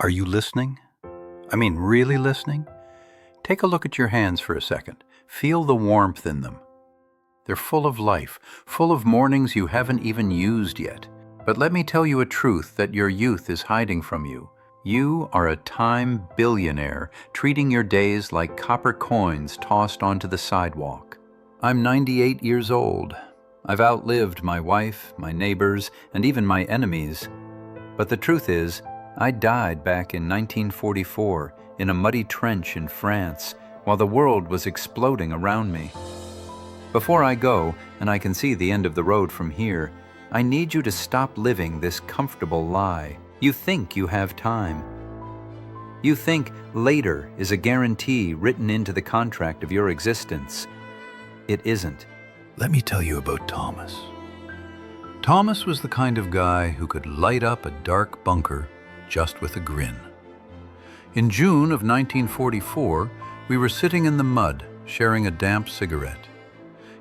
Are you listening? I mean, really listening? Take a look at your hands for a second. Feel the warmth in them. They're full of life, full of mornings you haven't even used yet. But let me tell you a truth that your youth is hiding from you. You are a time billionaire, treating your days like copper coins tossed onto the sidewalk. I'm 98 years old. I've outlived my wife, my neighbors, and even my enemies. But the truth is, I died back in 1944 in a muddy trench in France while the world was exploding around me. Before I go, and I can see the end of the road from here, I need you to stop living this comfortable lie. You think you have time. You think later is a guarantee written into the contract of your existence. It isn't. Let me tell you about Thomas. Thomas was the kind of guy who could light up a dark bunker just with a grin. In June of 1944, we were sitting in the mud, sharing a damp cigarette.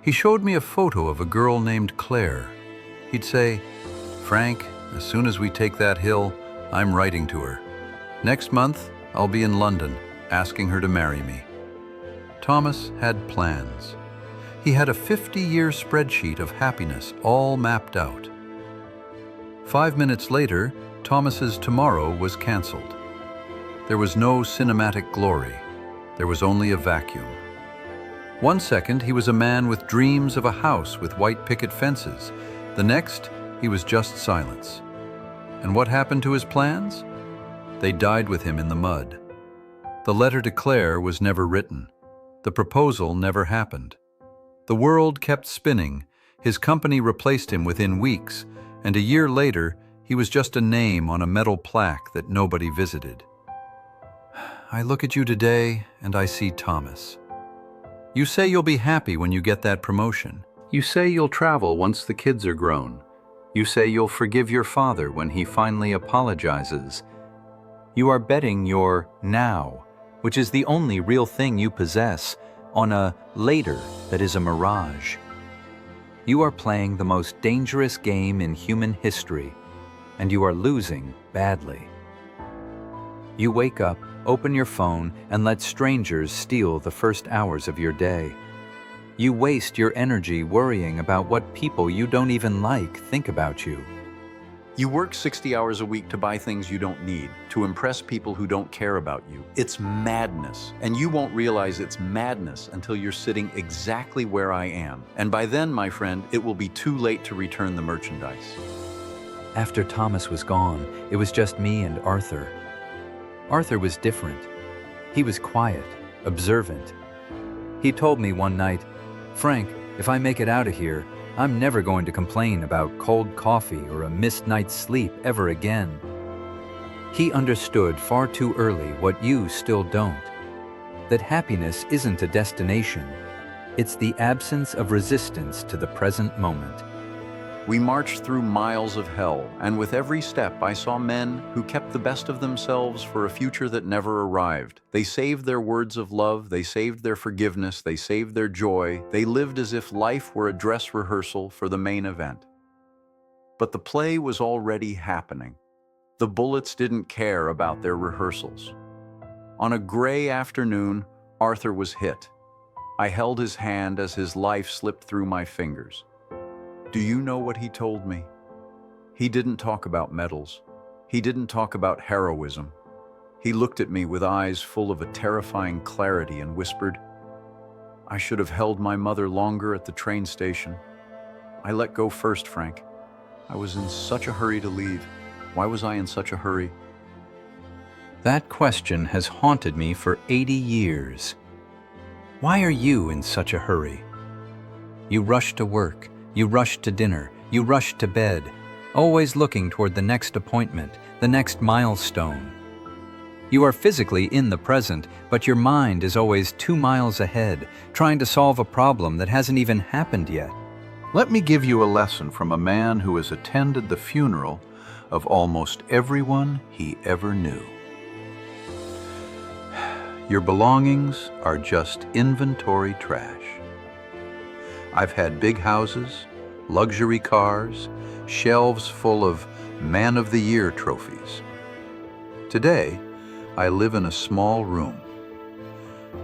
He showed me a photo of a girl named Claire. He'd say, "Frank, as soon as we take that hill, I'm writing to her. Next month, I'll be in London, asking her to marry me." Thomas had plans. He had a 50-year spreadsheet of happiness all mapped out. 5 minutes later, Thomas's tomorrow was canceled. There was no cinematic glory. There was only a vacuum. One second, he was a man with dreams of a house with white picket fences. The next, he was just silence. And what happened to his plans? They died with him in the mud. The letter to Claire was never written. The proposal never happened. The world kept spinning. His company replaced him within weeks, and a year later, he was just a name on a metal plaque that nobody visited. I look at you today, and I see Thomas. You say you'll be happy when you get that promotion. You say you'll travel once the kids are grown. You say you'll forgive your father when he finally apologizes. You are betting your now, which is the only real thing you possess, on a later that is a mirage. You are playing the most dangerous game in human history, and you are losing badly. You wake up, open your phone, and let strangers steal the first hours of your day. You waste your energy worrying about what people you don't even like think about you. You work 60 hours a week to buy things you don't need, to impress people who don't care about you. It's madness, and you won't realize it's madness until you're sitting exactly where I am. And by then, my friend, it will be too late to return the merchandise. After Thomas was gone, it was just me and Arthur. Arthur was different. He was quiet, observant. He told me one night, "Frank, if I make it out of here, I'm never going to complain about cold coffee or a missed night's sleep ever again." He understood far too early what you still don't, that happiness isn't a destination. It's the absence of resistance to the present moment. We marched through miles of hell, and with every step I saw men who kept the best of themselves for a future that never arrived. They saved their words of love, they saved their forgiveness, they saved their joy. They lived as if life were a dress rehearsal for the main event. But the play was already happening. The bullets didn't care about their rehearsals. On a gray afternoon, Arthur was hit. I held his hand as his life slipped through my fingers. Do you know what he told me? He didn't talk about medals. He didn't talk about heroism. He looked at me with eyes full of a terrifying clarity and whispered, "I should have held my mother longer at the train station. I let go first, Frank. I was in such a hurry to leave. Why was I in such a hurry?" That question has haunted me for 80 years. Why are you in such a hurry? You rush to work. You rush to dinner, you rush to bed, always looking toward the next appointment, the next milestone. You are physically in the present, but your mind is always 2 miles ahead, trying to solve a problem that hasn't even happened yet. Let me give you a lesson from a man who has attended the funeral of almost everyone he ever knew. Your belongings are just inventory trash. I've had big houses, luxury cars, shelves full of Man of the Year trophies. Today, I live in a small room.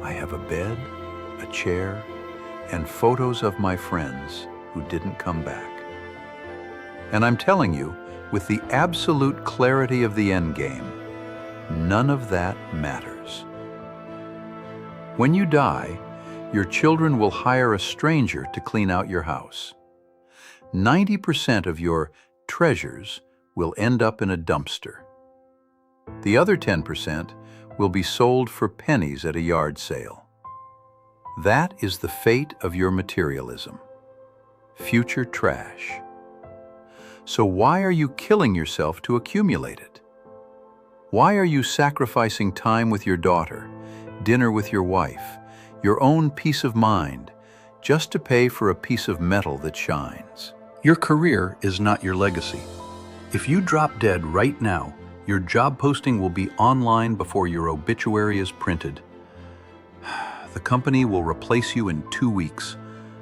I have a bed, a chair, and photos of my friends who didn't come back. And I'm telling you, with the absolute clarity of the end game, none of that matters. When you die, your children will hire a stranger to clean out your house. 90% of your treasures will end up in a dumpster. The other 10% will be sold for pennies at a yard sale. That is the fate of your materialism. Future trash. So why are you killing yourself to accumulate it? Why are you sacrificing time with your daughter, dinner with your wife, your own peace of mind, just to pay for a piece of metal that shines? Your career is not your legacy. If you drop dead right now, your job posting will be online before your obituary is printed. The company will replace you in 2 weeks.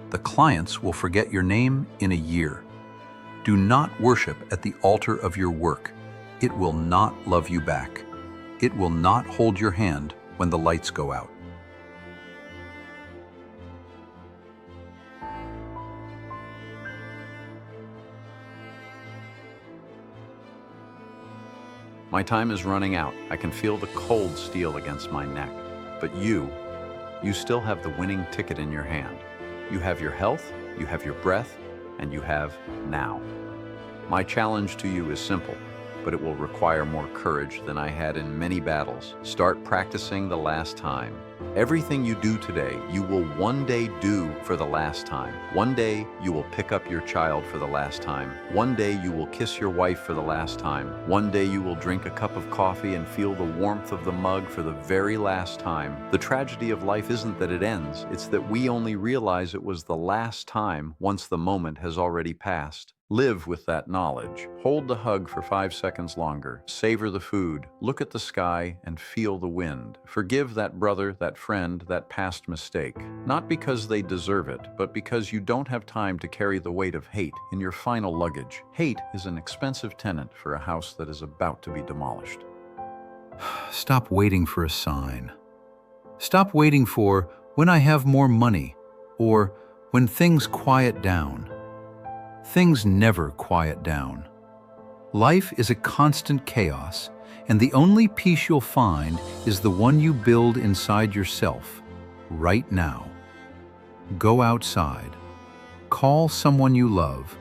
The clients will forget your name in a year. Do not worship at the altar of your work. It will not love you back. It will not hold your hand when the lights go out. My time is running out. I can feel the cold steel against my neck. But you still have the winning ticket in your hand. You have your health, you have your breath, and you have now. My challenge to you is simple, but it will require more courage than I had in many battles. Start practicing the last time. Everything you do today, you will one day do for the last time. One day, you will pick up your child for the last time. One day, you will kiss your wife for the last time. One day, you will drink a cup of coffee and feel the warmth of the mug for the very last time. The tragedy of life isn't that it ends, it's that we only realize it was the last time once the moment has already passed. Live with that knowledge. Hold the hug for 5 seconds longer. Savor the food. Look at the sky and feel the wind. Forgive that brother, that friend, that past mistake. Not because they deserve it, but because you don't have time to carry the weight of hate in your final luggage. Hate is an expensive tenant for a house that is about to be demolished. Stop waiting for a sign. Stop waiting for when I have more money or when things quiet down. Things never quiet down. Life is a constant chaos, and the only peace you'll find is the one you build inside yourself, right now. Go outside. Call someone you love.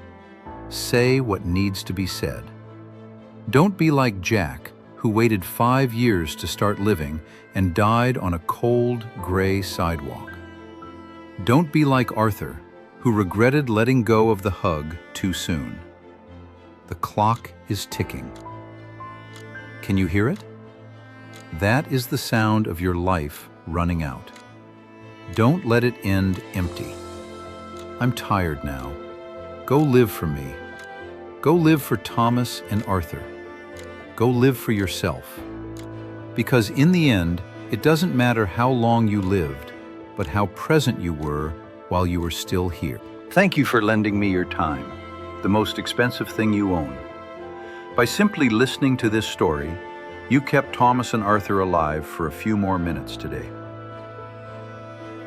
Say what needs to be said. Don't be like Jack, who waited 5 years to start living and died on a cold, gray sidewalk. Don't be like Arthur, who regretted letting go of the hug too soon. The clock is ticking. Can you hear it? That is the sound of your life running out. Don't let it end empty. I'm tired now. Go live for me. Go live for Thomas and Arthur. Go live for yourself. Because in the end, it doesn't matter how long you lived, but how present you were while you were still here. Thank you for lending me your time, the most expensive thing you own. By simply listening to this story, you kept Thomas and Arthur alive for a few more minutes today.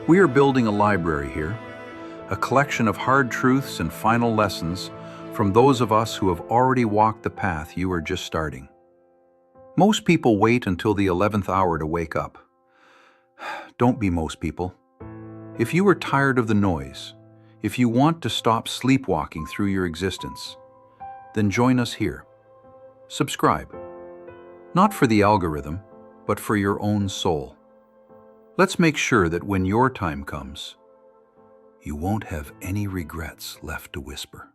We are building a library here, a collection of hard truths and final lessons from those of us who have already walked the path you are just starting. Most people wait until the 11th hour to wake up. Don't be most people. If you are tired of the noise, if you want to stop sleepwalking through your existence, then join us here. Subscribe. Not for the algorithm, but for your own soul. Let's make sure that when your time comes, you won't have any regrets left to whisper.